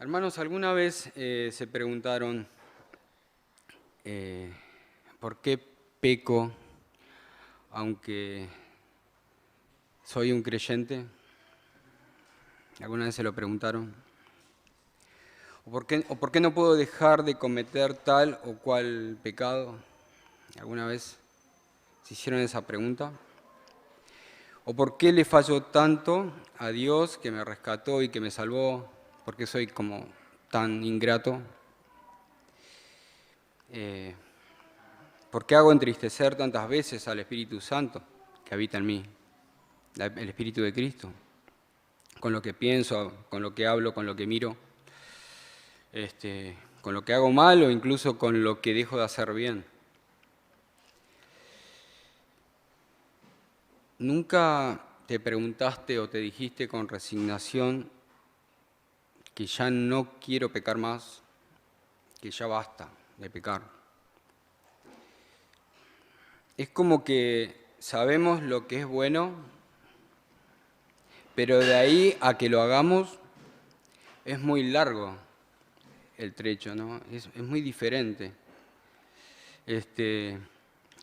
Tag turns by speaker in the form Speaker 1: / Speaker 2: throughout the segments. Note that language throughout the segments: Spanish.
Speaker 1: Hermanos, ¿alguna vez se preguntaron por qué peco aunque soy un creyente? ¿Alguna vez se lo preguntaron? ¿O por qué no puedo dejar de cometer tal o cual pecado? ¿Alguna vez se hicieron esa pregunta? ¿O por qué le fallo tanto a Dios que me rescató y que me salvó? ¿Por qué soy como tan ingrato? ¿Por qué hago entristecer tantas veces al Espíritu Santo que habita en mí, el Espíritu de Cristo? Con lo que pienso, con lo que hablo, con lo que miro, con lo que hago mal o incluso con lo que dejo de hacer bien. ¿Nunca te preguntaste o te dijiste con resignación que ya no quiero pecar más, que ya basta de pecar? Es como que sabemos lo que es bueno, pero de ahí a que lo hagamos es muy largo el trecho, ¿no? Es muy diferente.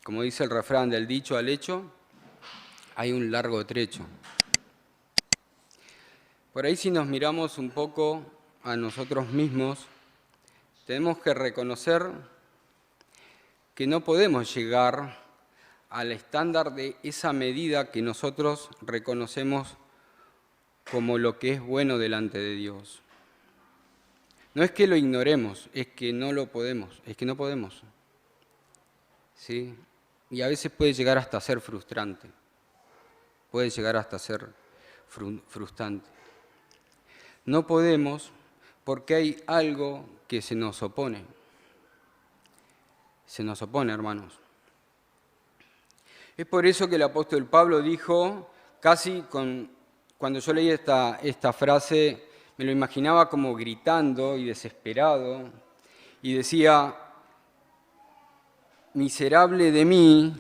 Speaker 1: Como dice el refrán, del dicho al hecho hay un largo trecho. Por ahí si nos miramos un poco a nosotros mismos, tenemos que reconocer que no podemos llegar al estándar de esa medida que nosotros reconocemos como lo que es bueno delante de Dios. No es que lo ignoremos, es que no lo podemos, es que no podemos. ¿Sí? Y a veces puede llegar hasta ser frustrante, puede llegar hasta ser frustrante. No podemos porque hay algo que se nos opone. Se nos opone, hermanos. Es por eso que el apóstol Pablo dijo, cuando yo leí esta frase, me lo imaginaba como gritando y desesperado, y decía, miserable de mí,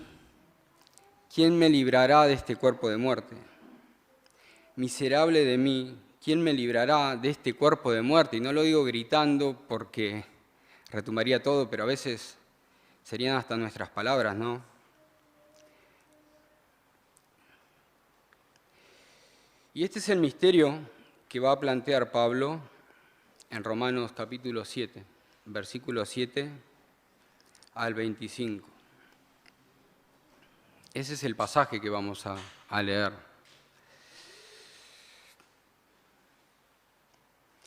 Speaker 1: ¿quién me librará de este cuerpo de muerte? Miserable de mí, ¿quién me librará de este cuerpo de muerte? Y no lo digo gritando porque retumbaría todo, pero a veces serían hasta nuestras palabras, ¿no? Y este es el misterio que va a plantear Pablo en Romanos capítulo 7, versículo 7 al 25. Ese es el pasaje que vamos a leer.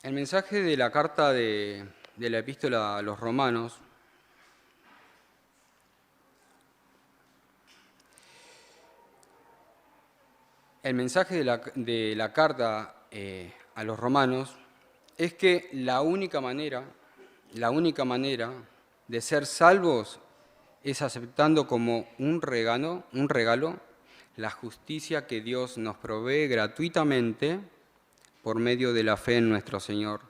Speaker 1: El mensaje de la carta de la epístola a los romanos el mensaje de la carta a los romanos es que la única manera de ser salvos es aceptando como un regalo la justicia que Dios nos provee gratuitamente por medio de la fe en nuestro Señor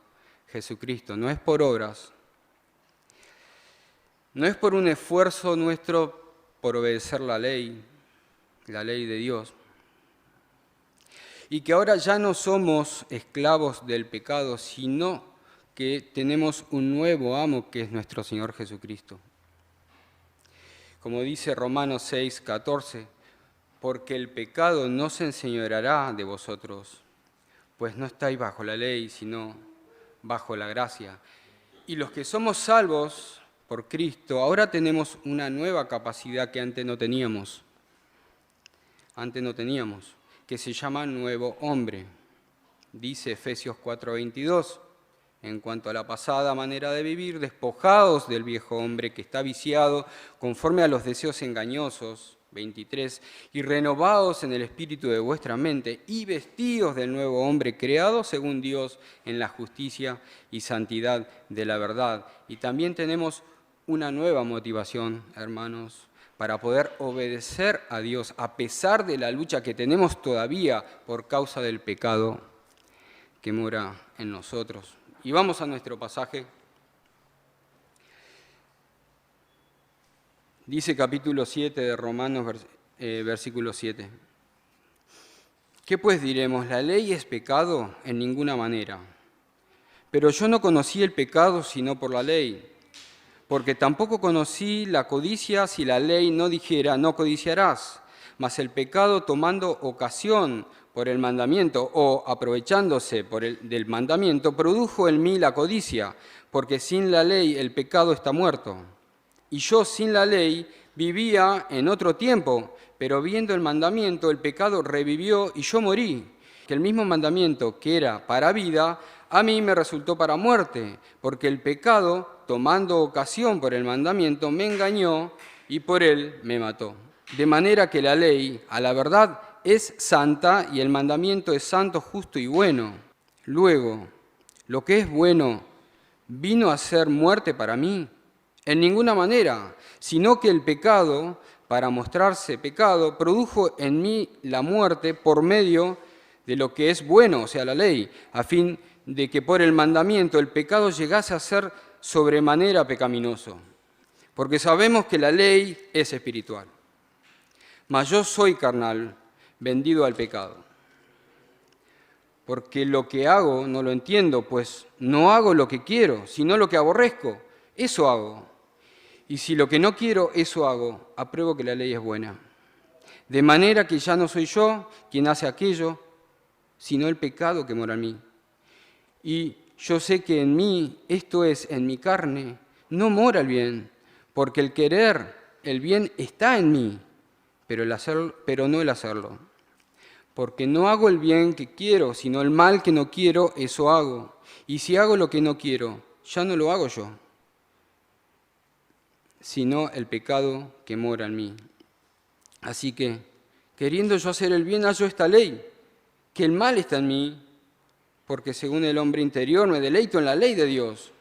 Speaker 1: Jesucristo. No es por obras, no es por un esfuerzo nuestro por obedecer la ley de Dios. Y que ahora ya no somos esclavos del pecado, sino que tenemos un nuevo amo que es nuestro Señor Jesucristo. Como dice Romanos 6, 14, porque el pecado no se enseñoreará de vosotros, pues no estáis bajo la ley, sino bajo la gracia. Y los que somos salvos por Cristo, ahora tenemos una nueva capacidad que antes no teníamos. Que se llama nuevo hombre. Dice Efesios 4:22, en cuanto a la pasada manera de vivir, despojados del viejo hombre que está viciado conforme a los deseos engañosos, 23, y renovados en el espíritu de vuestra mente, y vestidos del nuevo hombre creado según Dios en la justicia y santidad de la verdad. Y también tenemos una nueva motivación, hermanos, para poder obedecer a Dios a pesar de la lucha que tenemos todavía por causa del pecado que mora en nosotros. Y vamos a nuestro pasaje. Dice capítulo 7 de Romanos, versículo 7. ¿Qué pues diremos? ¿La ley es pecado? En ninguna manera. Pero yo no conocí el pecado sino por la ley, porque tampoco conocí la codicia si la ley no dijera, no codiciarás. Mas el pecado, tomando ocasión por el mandamiento o aprovechándose del mandamiento, produjo en mí la codicia, porque sin la ley el pecado está muerto. Y yo sin la ley vivía en otro tiempo, pero viendo el mandamiento el pecado revivió y yo morí. Que el mismo mandamiento que era para vida, a mí me resultó para muerte, porque el pecado, tomando ocasión por el mandamiento, me engañó y por él me mató. De manera que la ley, a la verdad, es santa y el mandamiento es santo, justo y bueno. Luego, lo que es bueno, ¿vino a ser muerte para mí? En ninguna manera, sino que el pecado, para mostrarse pecado, produjo en mí la muerte por medio de lo que es bueno, o sea, la ley, a fin de que por el mandamiento el pecado llegase a ser sobremanera pecaminoso. Porque sabemos que la ley es espiritual. Mas yo soy carnal, vendido al pecado. Porque lo que hago no lo entiendo, pues no hago lo que quiero, sino lo que aborrezco. Eso hago. Y si lo que no quiero, eso hago, apruebo que la ley es buena. De manera que ya no soy yo quien hace aquello, sino el pecado que mora en mí. Y yo sé que en mí, esto es, en mi carne, no mora el bien, porque el querer, el bien está en mí, pero no el hacerlo. Porque no hago el bien que quiero, sino el mal que no quiero, eso hago. Y si hago lo que no quiero, ya no lo hago yo, sino el pecado que mora en mí. Así que, queriendo yo hacer el bien, hallo esta ley, que el mal está en mí, porque según el hombre interior me deleito en la ley de Dios.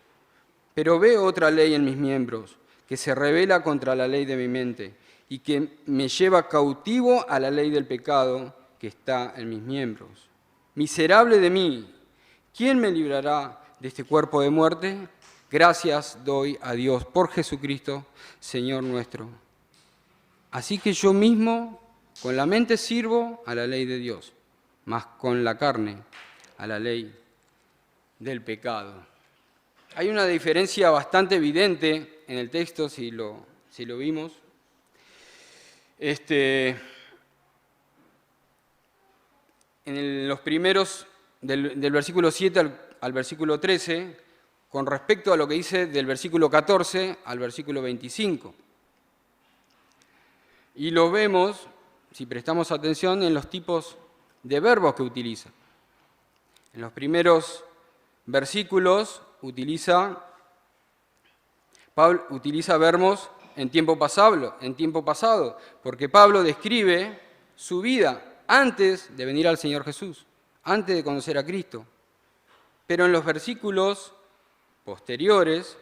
Speaker 1: Pero veo otra ley en mis miembros, que se rebela contra la ley de mi mente y que me lleva cautivo a la ley del pecado que está en mis miembros. Miserable de mí, ¿quién me librará de este cuerpo de muerte? Gracias doy a Dios por Jesucristo, Señor nuestro. Así que yo mismo con la mente sirvo a la ley de Dios, mas con la carne a la ley del pecado. Hay una diferencia bastante evidente en el texto, si lo vimos. En los primeros, del versículo 7 al versículo 13, con respecto a lo que dice del versículo 14 al versículo 25. Y lo vemos, si prestamos atención, en los tipos de verbos que utiliza. En los primeros versículos Pablo utiliza verbos en tiempo pasado, porque Pablo describe su vida antes de venir al Señor Jesús, antes de conocer a Cristo. Pero en los versículos posteriores,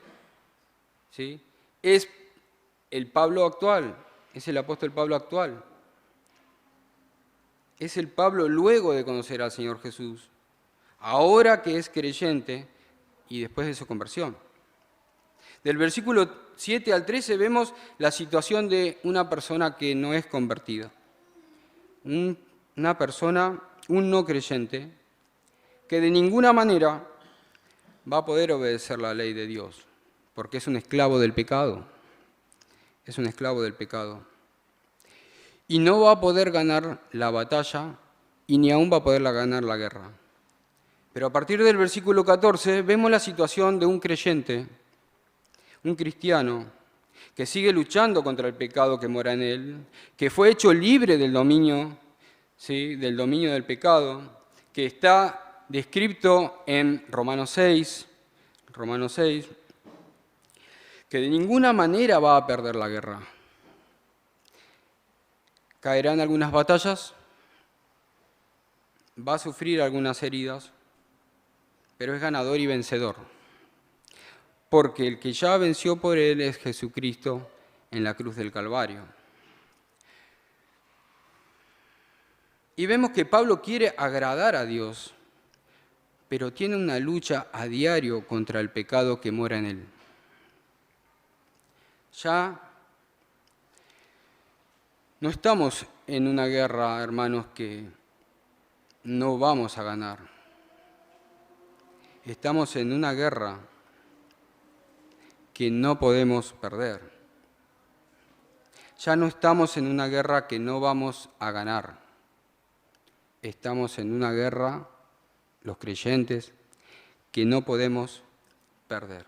Speaker 1: ¿sí?, es el Pablo actual, es el apóstol Pablo actual. Es el Pablo luego de conocer al Señor Jesús, ahora que es creyente y después de su conversión. Del versículo 7 al 13 vemos la situación de una persona que no es convertida. Una persona, un no creyente, que de ninguna manera va a poder obedecer la ley de Dios, porque es un esclavo del pecado. Es un esclavo del pecado. Y no va a poder ganar la batalla y ni aún va a poder ganar la guerra. Pero a partir del versículo 14 vemos la situación de un creyente, un cristiano, que sigue luchando contra el pecado que mora en él, que fue hecho libre del dominio, ¿sí?, del dominio del pecado, que está descrito en Romanos 6, que de ninguna manera va a perder la guerra. Caerá en algunas batallas, va a sufrir algunas heridas, pero es ganador y vencedor, porque el que ya venció por él es Jesucristo en la cruz del Calvario. Y vemos que Pablo quiere agradar a Dios, pero tiene una lucha a diario contra el pecado que mora en él. Ya no estamos en una guerra, hermanos, que no vamos a ganar. Estamos en una guerra que no podemos perder. Ya no estamos en una guerra que no vamos a ganar. Estamos en una guerra, los creyentes, que no podemos perder.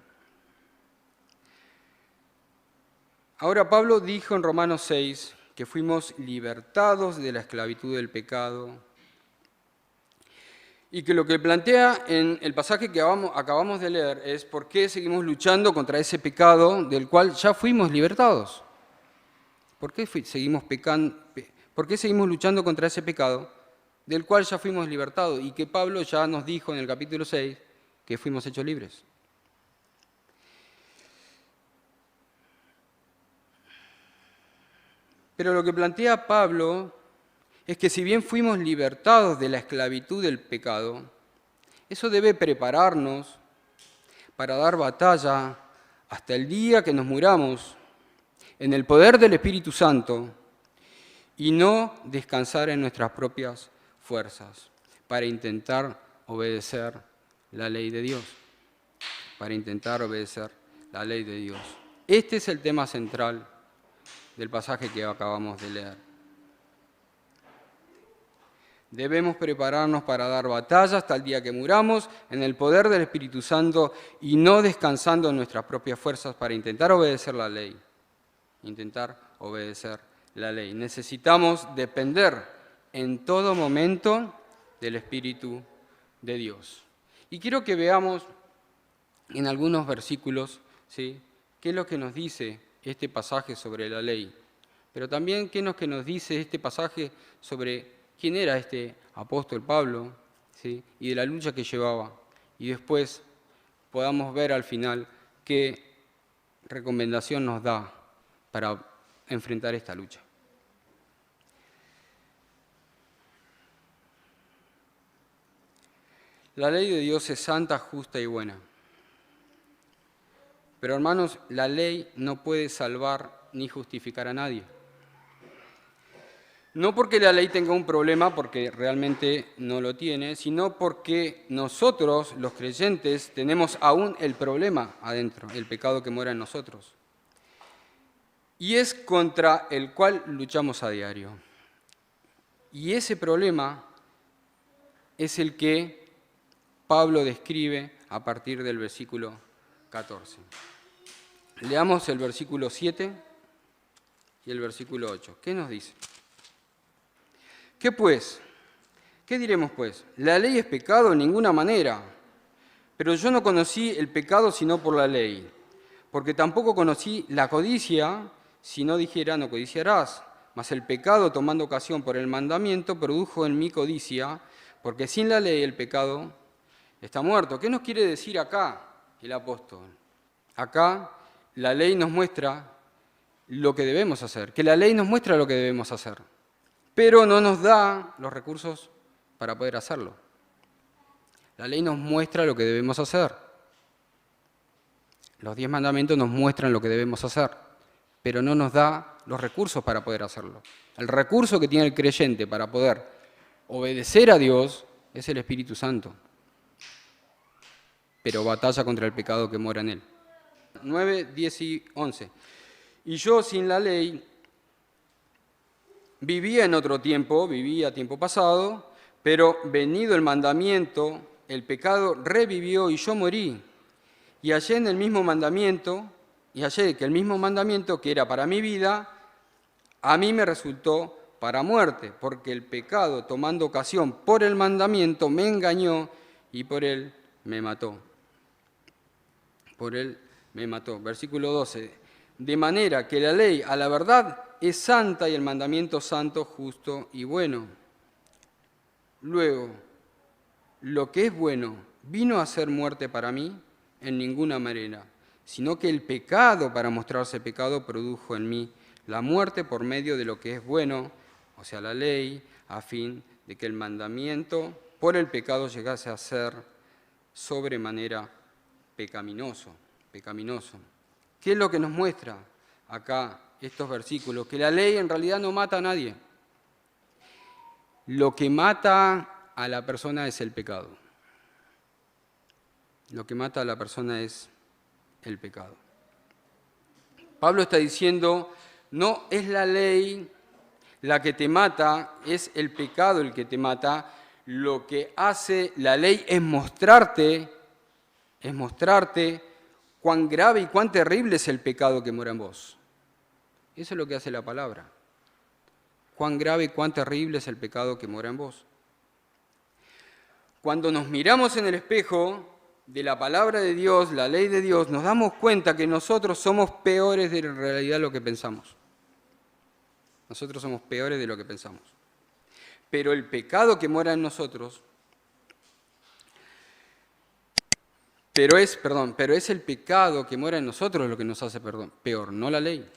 Speaker 1: Ahora Pablo dijo en Romanos 6 que fuimos libertados de la esclavitud del pecado y que lo que plantea en el pasaje que acabamos de leer es por qué seguimos luchando contra ese pecado del cual ya fuimos libertados. ¿Por qué seguimos pecando? ¿Por qué seguimos luchando contra ese pecado del cual ya fuimos libertados? Y que Pablo ya nos dijo en el capítulo 6 que fuimos hechos libres. Pero lo que plantea Pablo es que si bien fuimos libertados de la esclavitud del pecado, eso debe prepararnos para dar batalla hasta el día que nos muramos en el poder del Espíritu Santo y no descansar en nuestras propias fuerzas para intentar obedecer la ley de Dios. Para intentar obedecer la ley de Dios. Este es el tema central del pasaje que acabamos de leer. Debemos prepararnos para dar batalla hasta el día que muramos en el poder del Espíritu Santo y no descansando en nuestras propias fuerzas para intentar obedecer la ley. Intentar obedecer la ley. Necesitamos depender en todo momento del Espíritu de Dios. Y quiero que veamos en algunos versículos, ¿sí?, qué es lo que nos dice este pasaje sobre la ley, pero también qué es lo que nos dice este pasaje sobre quién era este apóstol Pablo, ¿sí?, y de la lucha que llevaba. Y después podamos ver al final qué recomendación nos da para enfrentar esta lucha. La ley de Dios es santa, justa y buena. Pero hermanos, la ley no puede salvar ni justificar a nadie. No porque la ley tenga un problema, porque realmente no lo tiene, sino porque nosotros, los creyentes, tenemos aún el problema adentro, el pecado que mora en nosotros. Y es contra el cual luchamos a diario. Y ese problema es el que Pablo describe a partir del versículo 14. Leamos el versículo 7 y el versículo 8. ¿Qué nos dice? ¿Qué pues? ¿Qué diremos pues? La ley es pecado en ninguna manera, pero yo no conocí el pecado sino por la ley, porque tampoco conocí la codicia, si no dijera no codiciarás, mas el pecado tomando ocasión por el mandamiento produjo en mí codicia, porque sin la ley el pecado está muerto. ¿Qué nos quiere decir acá el apóstol? Acá la ley nos muestra lo que debemos hacer, que la ley nos muestra lo que debemos hacer, pero no nos da los recursos para poder hacerlo. La ley nos muestra lo que debemos hacer. Los 10 mandamientos nos muestran lo que debemos hacer, pero no nos da los recursos para poder hacerlo. El recurso que tiene el creyente para poder obedecer a Dios es el Espíritu Santo, pero batalla contra el pecado que mora en él. 9, 10 y 11. Y yo sin la ley vivía en otro tiempo, vivía tiempo pasado, pero venido el mandamiento, el pecado revivió y yo morí. Y hallé en el mismo mandamiento, y hallé que el mismo mandamiento que era para mi vida, a mí me resultó para muerte, porque el pecado, tomando ocasión por el mandamiento, me engañó y por él me mató. Por él me mató. Versículo 12. De manera que la ley, a la verdad, es santa y el mandamiento santo, justo y bueno. Luego, lo que es bueno vino a ser muerte para mí en ninguna manera, sino que el pecado, para mostrarse pecado, produjo en mí la muerte por medio de lo que es bueno, o sea, la ley, a fin de que el mandamiento por el pecado llegase a ser sobremanera pecaminoso. ¿Qué es lo que nos muestra acá estos versículos? Que la ley en realidad no mata a nadie. Lo que mata a la persona es el pecado. Lo que mata a la persona es el pecado. Pablo está diciendo, no es la ley la que te mata, es el pecado el que te mata. Lo que hace la ley es mostrarte cuán grave y cuán terrible es el pecado que mora en vos. Eso es lo que hace la palabra. Cuán grave y cuán terrible es el pecado que mora en vos. Cuando nos miramos en el espejo de la palabra de Dios, la ley de Dios, nos damos cuenta que nosotros somos peores de en realidad lo que pensamos. Nosotros somos peores de lo que pensamos. Pero el pecado que mora en nosotros, pero es el pecado que mora en nosotros lo que nos hace peor, no la ley.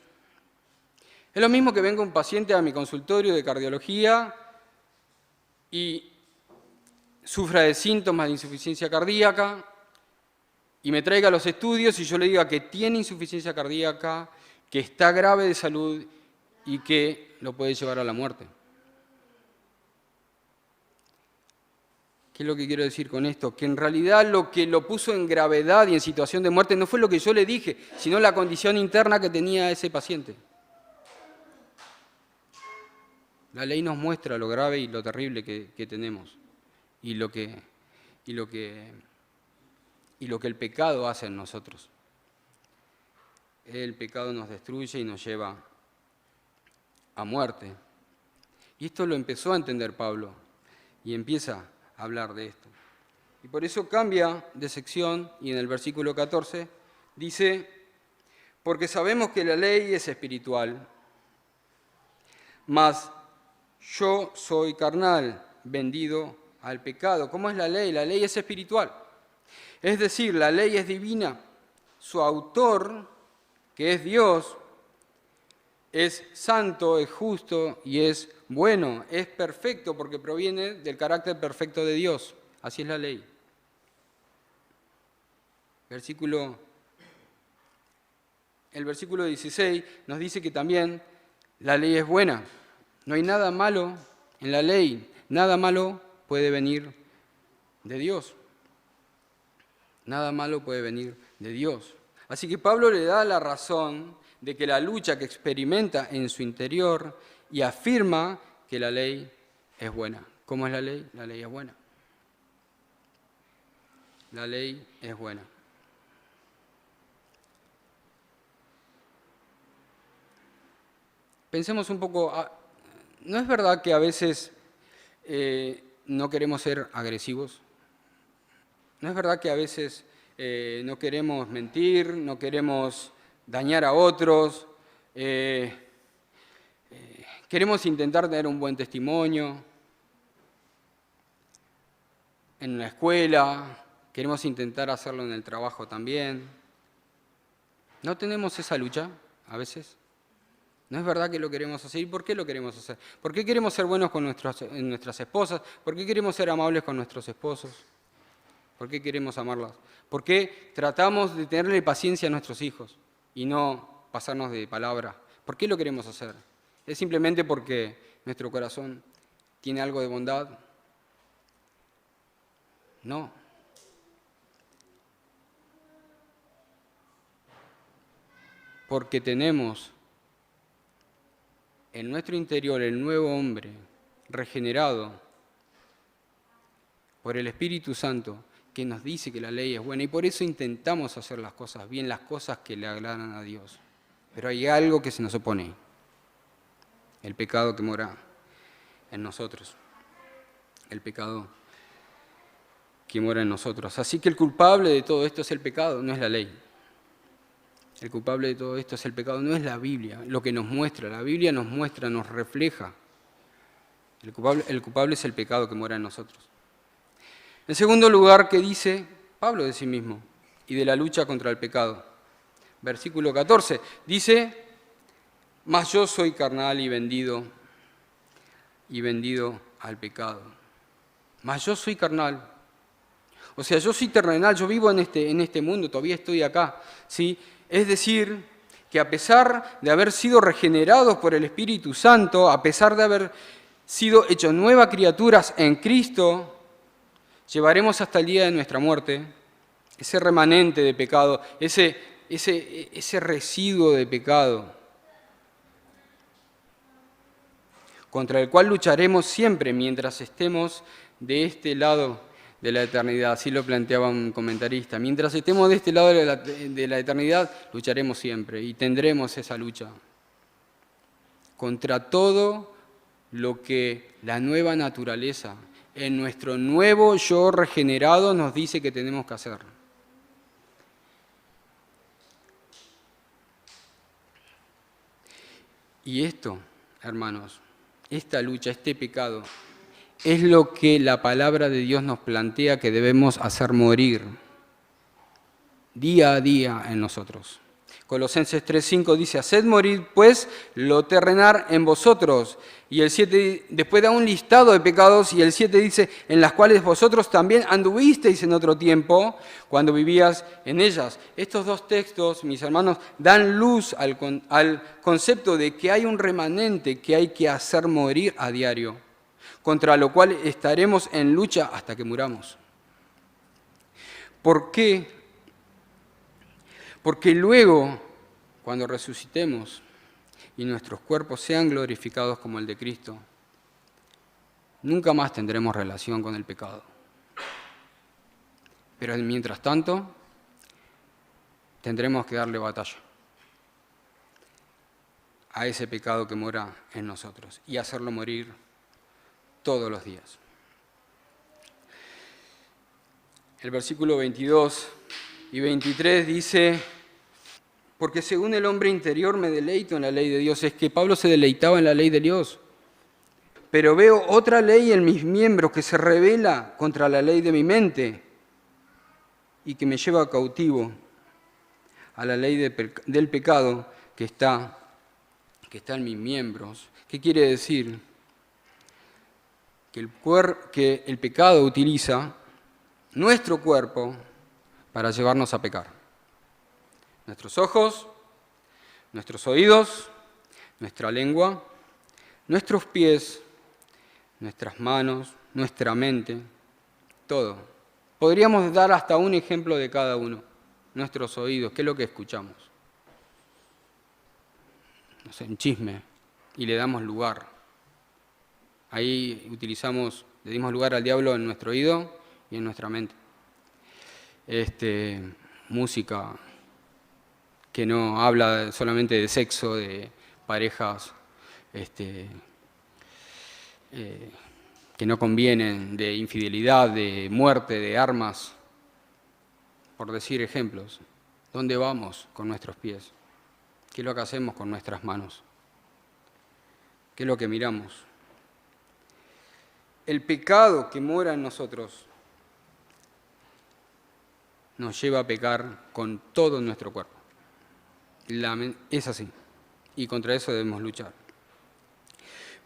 Speaker 1: Es lo mismo que venga un paciente a mi consultorio de cardiología y sufra de síntomas de insuficiencia cardíaca y me traiga los estudios y yo le diga que tiene insuficiencia cardíaca, que está grave de salud y que lo puede llevar a la muerte. ¿Qué es lo que quiero decir con esto? Que en realidad lo que lo puso en gravedad y en situación de muerte no fue lo que yo le dije, sino la condición interna que tenía ese paciente. La ley nos muestra lo grave y lo terrible que tenemos y lo que el pecado hace en nosotros. El pecado nos destruye y nos lleva a muerte. Y esto lo empezó a entender Pablo y empieza a hablar de esto. Y por eso cambia de sección y en el versículo 14 dice, porque sabemos que la ley es espiritual, mas yo soy carnal, vendido al pecado. ¿Cómo es la ley? La ley es espiritual. Es decir, la ley es divina. Su autor, que es Dios, es santo, es justo y es bueno, es perfecto porque proviene del carácter perfecto de Dios. Así es la ley. El versículo 16 nos dice que también la ley es buena. No hay nada malo en la ley, nada malo puede venir de Dios. Nada malo puede venir de Dios. Así que Pablo le da la razón de que la lucha que experimenta en su interior y afirma que la ley es buena. ¿Cómo es la ley? La ley es buena. La ley es buena. Pensemos un poco, ¿no es verdad que a veces no queremos ser agresivos? ¿No es verdad que a veces no queremos mentir, no queremos dañar a otros, queremos intentar tener un buen testimonio en la escuela, queremos intentar hacerlo en el trabajo también? ¿No tenemos esa lucha a veces? ¿No es verdad que lo queremos hacer? ¿Y por qué lo queremos hacer? ¿Por qué queremos ser buenos con nuestras esposas? ¿Por qué queremos ser amables con nuestros esposos? ¿Por qué queremos amarlas? ¿Por qué tratamos de tenerle paciencia a nuestros hijos y no pasarnos de palabra? ¿Por qué lo queremos hacer? ¿Es simplemente porque nuestro corazón tiene algo de bondad? No. Porque tenemos en nuestro interior el nuevo hombre regenerado por el Espíritu Santo que nos dice que la ley es buena y por eso intentamos hacer las cosas bien, las cosas que le agradan a Dios. Pero hay algo que se nos opone, el pecado que mora en nosotros, el pecado que mora en nosotros. Así que el culpable de todo esto es el pecado, no es la ley. El culpable de todo esto es el pecado, no es la Biblia, lo que nos muestra. La Biblia nos muestra, nos refleja. El culpable es el pecado que mora en nosotros. En segundo lugar, ¿qué dice Pablo de sí mismo y de la lucha contra el pecado? Versículo 14, dice, mas yo soy carnal y vendido al pecado. Mas yo soy carnal. O sea, yo soy terrenal, yo vivo en este mundo, todavía estoy acá, ¿sí? Es decir, que a pesar de haber sido regenerados por el Espíritu Santo, a pesar de haber sido hechos nuevas criaturas en Cristo, llevaremos hasta el día de nuestra muerte ese remanente de pecado, ese residuo de pecado, contra el cual lucharemos siempre mientras estemos de este lado de la eternidad. Así lo planteaba un comentarista. Mientras estemos de este lado de la eternidad, lucharemos siempre y tendremos esa lucha contra todo lo que la nueva naturaleza, en nuestro nuevo yo regenerado, nos dice que tenemos que hacer. Y esto, hermanos, esta lucha, este pecado, es lo que la palabra de Dios nos plantea que debemos hacer morir día a día en nosotros. Colosenses 3:5 dice, haced morir pues lo terrenal en vosotros. Y el 7 después da un listado de pecados y el 7 dice, en las cuales vosotros también anduvisteis en otro tiempo cuando vivías en ellas. Estos dos textos, mis hermanos, dan luz al concepto de que hay un remanente que hay que hacer morir a diario, contra lo cual estaremos en lucha hasta que muramos. ¿Por qué? Porque luego, cuando resucitemos y nuestros cuerpos sean glorificados como el de Cristo, nunca más tendremos relación con el pecado. Pero mientras tanto, tendremos que darle batalla a ese pecado que mora en nosotros y hacerlo morir todos los días. El versículo 22 y 23 dice, porque según el hombre interior me deleito en la ley de Dios. Es que Pablo se deleitaba en la ley de Dios. Pero veo otra ley en mis miembros que se rebela contra la ley de mi mente y que me lleva cautivo a la ley del pecado que está en mis miembros. ¿Qué quiere decir? Que el pecado utiliza nuestro cuerpo para llevarnos a pecar. Nuestros ojos, nuestros oídos, nuestra lengua, nuestros pies, nuestras manos, nuestra mente, todo. Podríamos dar hasta un ejemplo de cada uno. Nuestros oídos, ¿qué es lo que escuchamos? No sé, un chisme, y le damos lugar. Ahí le dimos lugar al diablo en nuestro oído y en nuestra mente. Música que no habla solamente de sexo, de parejas que no convienen, de infidelidad, de muerte, de armas, por decir ejemplos. ¿Dónde vamos con nuestros pies? ¿Qué es lo que hacemos con nuestras manos? ¿Qué es lo que miramos? El pecado que mora en nosotros nos lleva a pecar con todo nuestro cuerpo. Es así, y contra eso debemos luchar.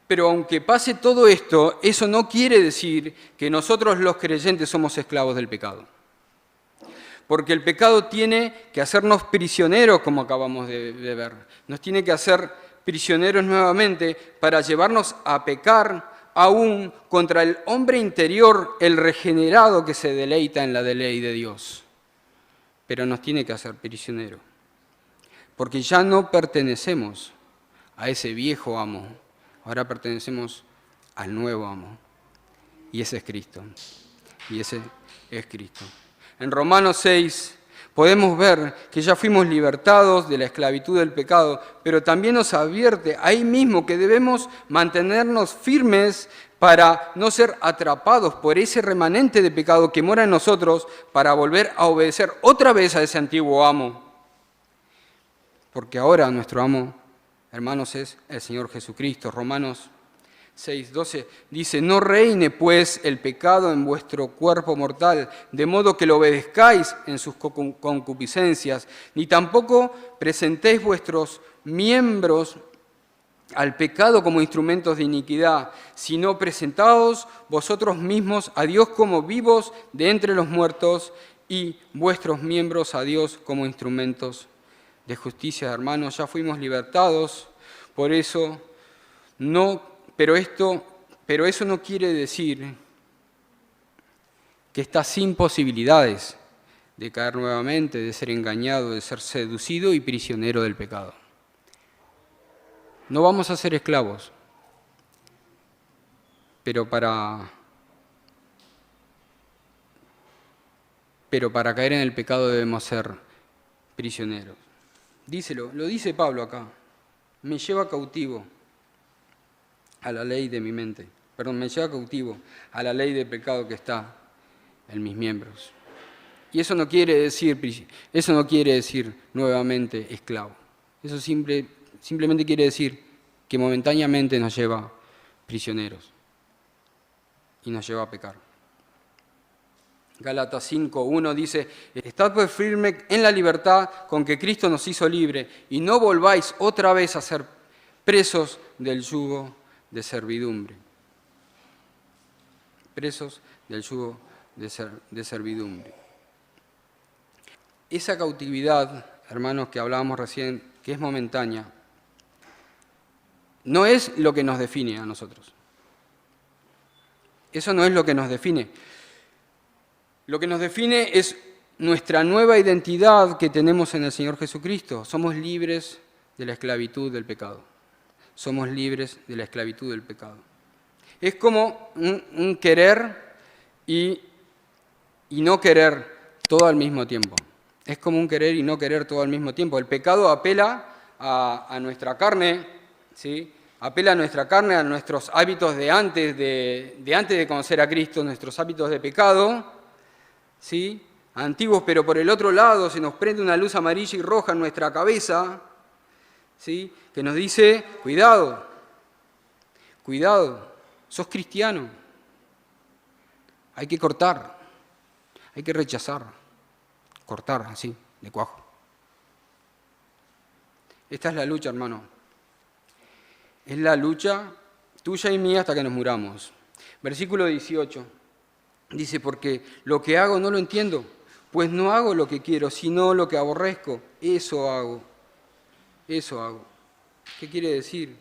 Speaker 1: Pero aunque pase todo esto, eso no quiere decir que nosotros los creyentes somos esclavos del pecado. Porque el pecado tiene que hacernos prisioneros, como acabamos de ver. Nos tiene que hacer prisioneros nuevamente para llevarnos a pecar aún contra el hombre interior, el regenerado que se deleita en la ley de Dios. Pero nos tiene que hacer prisioneros. Porque ya no pertenecemos a ese viejo amo, ahora pertenecemos al nuevo amo. Y ese es Cristo. Y ese es Cristo. En Romanos 6 podemos ver que ya fuimos libertados de la esclavitud del pecado, pero también nos advierte ahí mismo que debemos mantenernos firmes para no ser atrapados por ese remanente de pecado que mora en nosotros, para volver a obedecer otra vez a ese antiguo amo. Porque ahora nuestro amo, hermanos, es el Señor Jesucristo. Romanos 6:12 dice, no reine pues el pecado en vuestro cuerpo mortal, de modo que lo obedezcáis en sus concupiscencias, ni tampoco presentéis vuestros miembros al pecado como instrumentos de iniquidad, sino presentaos vosotros mismos a Dios como vivos de entre los muertos y vuestros miembros a Dios como instrumentos de justicia. Hermanos, ya fuimos libertados, por eso pero eso no quiere decir que está sin posibilidades de caer nuevamente, de ser engañado, de ser seducido y prisionero del pecado. No vamos a ser esclavos, pero para caer en el pecado debemos ser prisioneros. Lo dice Pablo acá. Me lleva cautivo a la ley de mi mente. Me lleva cautivo a la ley del pecado que está en mis miembros. Y eso no quiere decir nuevamente esclavo. Eso simplemente quiere decir que momentáneamente nos lleva prisioneros y nos lleva a pecar. Gálatas 5:1 dice: estad pues firme en la libertad con que Cristo nos hizo libre, y no volváis otra vez a ser presos del yugo de servidumbre. Presos del yugo de servidumbre. Esa cautividad, hermanos, que hablábamos recién, que es momentánea, no es lo que nos define a nosotros. Eso no es lo que nos define. Lo que nos define es nuestra nueva identidad que tenemos en el Señor Jesucristo. Somos libres de la esclavitud del pecado. Somos libres de la esclavitud del pecado. Es como un querer y no querer todo al mismo tiempo. Es como un querer y no querer todo al mismo tiempo. El pecado apela a nuestra carne, ¿sí? Apela a nuestra carne, a nuestros hábitos de antes de conocer a Cristo, nuestros hábitos de pecado, ¿sí? Antiguos, pero por el otro lado se nos prende una luz amarilla y roja en nuestra cabeza, ¿sí? Que nos dice: cuidado, sos cristiano, hay que cortar, hay que rechazar, cortar así, de cuajo. Esta es la lucha, hermano. Es la lucha tuya y mía hasta que nos muramos. Versículo 18. Dice: porque lo que hago no lo entiendo, pues no hago lo que quiero, sino lo que aborrezco. Eso hago. ¿Qué quiere decir?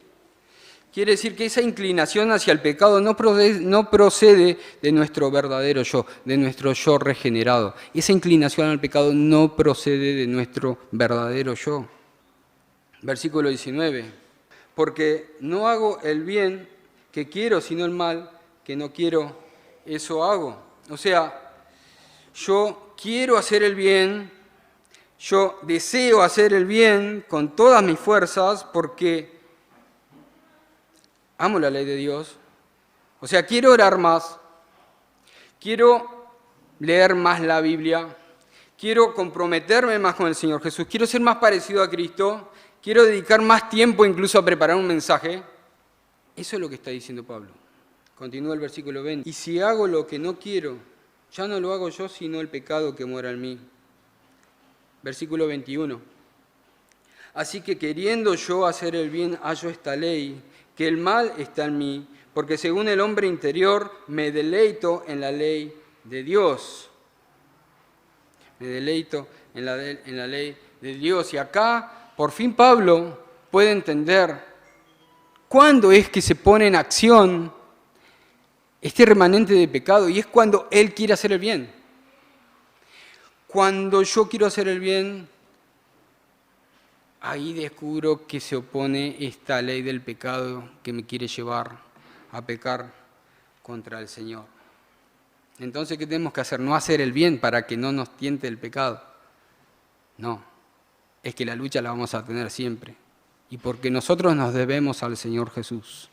Speaker 1: Quiere decir que esa inclinación hacia el pecado no procede de nuestro verdadero yo, de nuestro yo regenerado. Esa inclinación al pecado no procede de nuestro verdadero yo. Versículo 19. Porque no hago el bien que quiero, sino el mal que no quiero, eso hago. O sea, yo quiero hacer el bien, yo deseo hacer el bien con todas mis fuerzas porque amo la ley de Dios. O sea, quiero orar más, quiero leer más la Biblia, quiero comprometerme más con el Señor Jesús, quiero ser más parecido a Cristo, quiero dedicar más tiempo incluso a preparar un mensaje. Eso es lo que está diciendo Pablo. Continúa el versículo 20. Y si hago lo que no quiero, ya no lo hago yo, sino el pecado que mora en mí. Versículo 21. Así que queriendo yo hacer el bien, hallo esta ley, que el mal está en mí, porque según el hombre interior me deleito en la ley de Dios. Me deleito en la ley de Dios. Y acá, por fin, Pablo puede entender cuándo es que se pone en acción este remanente de pecado, y es cuando él quiere hacer el bien. Cuando yo quiero hacer el bien, ahí descubro que se opone esta ley del pecado que me quiere llevar a pecar contra el Señor. Entonces, ¿qué tenemos que hacer? No hacer el bien para que no nos tiente el pecado. No, es que la lucha la vamos a tener siempre. Y porque nosotros nos debemos al Señor Jesús.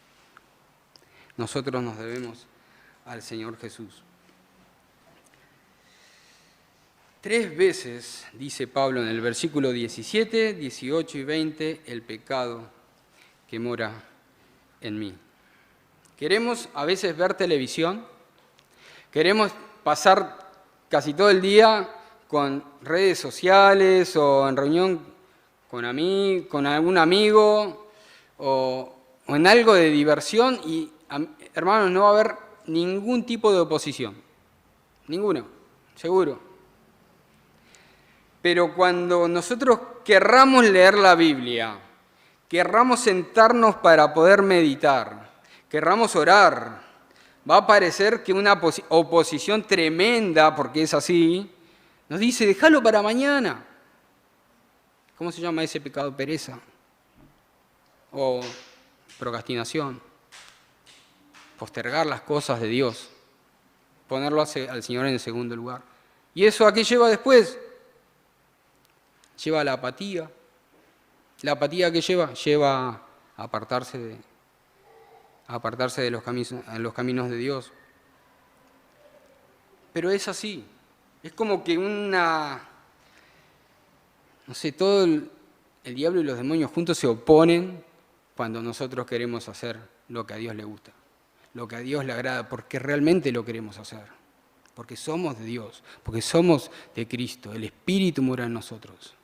Speaker 1: Nosotros nos debemos al Señor Jesús. 3 veces dice Pablo en el versículo 17, 18 y 20, el pecado que mora en mí. Queremos a veces ver televisión, queremos pasar casi todo el día con redes sociales o en reunión con algún amigo o en algo de diversión y, hermanos, no va a haber ningún tipo de oposición. Ninguno, seguro. Pero cuando nosotros querramos leer la Biblia, querramos sentarnos para poder meditar, querramos orar, va a parecer que una oposición tremenda, porque es así, Nos dice, déjalo para mañana. ¿Cómo se llama ese pecado? Pereza. O procrastinación. Postergar las cosas de Dios. Ponerlo al Señor en el segundo lugar. ¿Y eso a qué lleva después? Lleva a la apatía. ¿La apatía qué lleva? Lleva a apartarse de los caminos de Dios. Pero es así. Es como que todo el diablo y los demonios juntos se oponen cuando nosotros queremos hacer lo que a Dios le gusta, lo que a Dios le agrada, porque realmente lo queremos hacer, porque somos de Dios, porque somos de Cristo, el Espíritu mora en nosotros.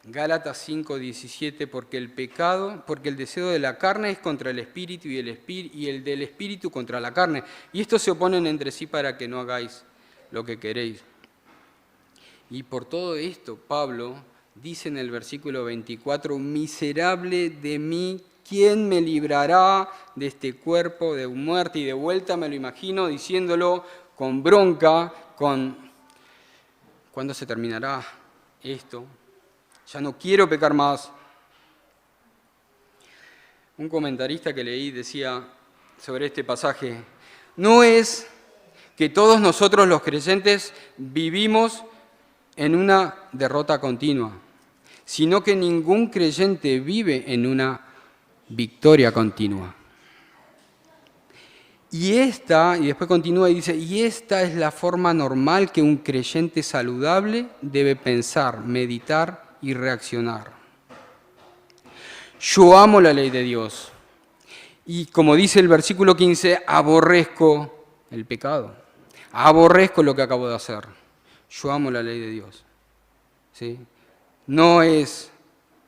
Speaker 1: Gálatas 5:17, porque el deseo de la carne es contra el Espíritu y el del Espíritu contra la carne. Y estos se oponen entre sí para que no hagáis lo que queréis. Y por todo esto, Pablo dice en el versículo 24, miserable de mí, ¿quién me librará de este cuerpo de muerte? Y de vuelta me lo imagino diciéndolo con bronca, ¿cuándo se terminará esto? Ya no quiero pecar más. Un comentarista que leí decía sobre este pasaje, no es que todos nosotros los creyentes vivimos en una derrota continua, sino que ningún creyente vive en una victoria continua. Y después continúa y dice, y esta es la forma normal que un creyente saludable debe pensar, meditar y reaccionar. Yo amo la ley de Dios y como dice el versículo 15, aborrezco el pecado, aborrezco lo que acabo de hacer. Yo amo la ley de Dios. ¿Sí? No es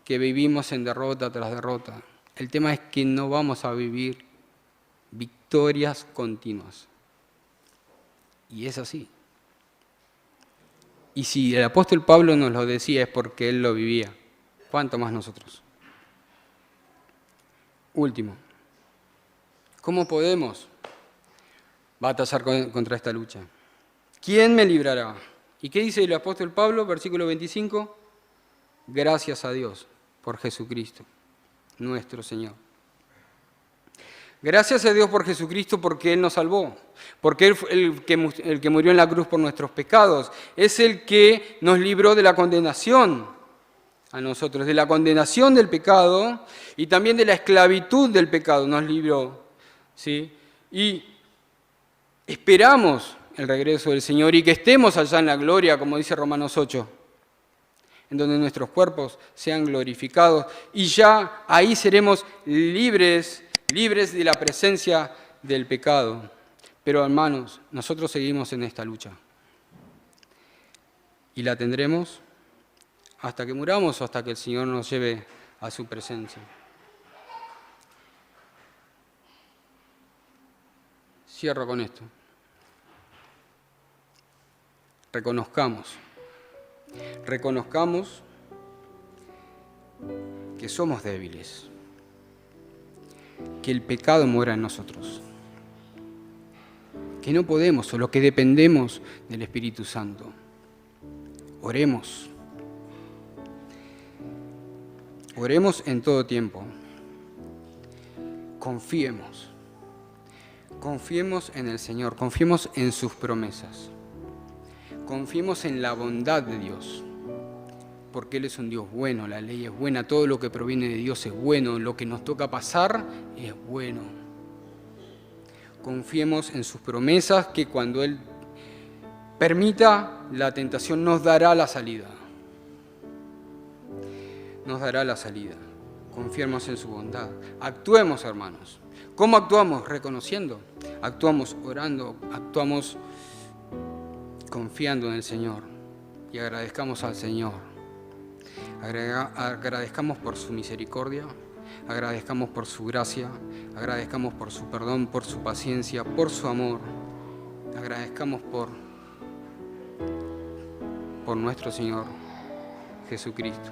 Speaker 1: que vivimos en derrota tras derrota. El tema es que no vamos a vivir victorias continuas. Y es así. Y si el apóstol Pablo nos lo decía es porque él lo vivía. ¿Cuánto más nosotros? Último. ¿Cómo podemos batallar contra esta lucha? ¿Quién me librará? ¿Y qué dice el apóstol Pablo? Versículo 25. Gracias a Dios por Jesucristo, nuestro Señor. Gracias a Dios por Jesucristo porque Él nos salvó, porque Él fue el que murió en la cruz por nuestros pecados. Es el que nos libró de la condenación a nosotros, de la condenación del pecado y también de la esclavitud del pecado nos libró. ¿Sí? Y esperamos el regreso del Señor y que estemos allá en la gloria, como dice Romanos 8, en donde nuestros cuerpos sean glorificados y ya ahí seremos libres de la presencia del pecado. Pero hermanos, nosotros seguimos en esta lucha. Y la tendremos hasta que muramos o hasta que el Señor nos lleve a su presencia. Cierro con esto. Reconozcamos que somos débiles, que el pecado mora en nosotros, que no podemos, solo que dependemos del Espíritu Santo. Oremos en todo tiempo, confiemos en el Señor, confiemos en sus promesas, confiemos en la bondad de Dios, porque Él es un Dios bueno, la ley es buena, todo lo que proviene de Dios es bueno, lo que nos toca pasar es bueno. Confiemos en sus promesas, que cuando Él permita la tentación nos dará la salida. Nos dará la salida. Confiemos en su bondad. Actuemos, hermanos. ¿Cómo actuamos? Reconociendo. Actuamos orando, actuamos confiando en el Señor y agradezcamos al Señor. Agradezcamos por su misericordia, agradezcamos por su gracia, agradezcamos por su perdón, por su paciencia, por su amor. Agradezcamos por nuestro Señor Jesucristo.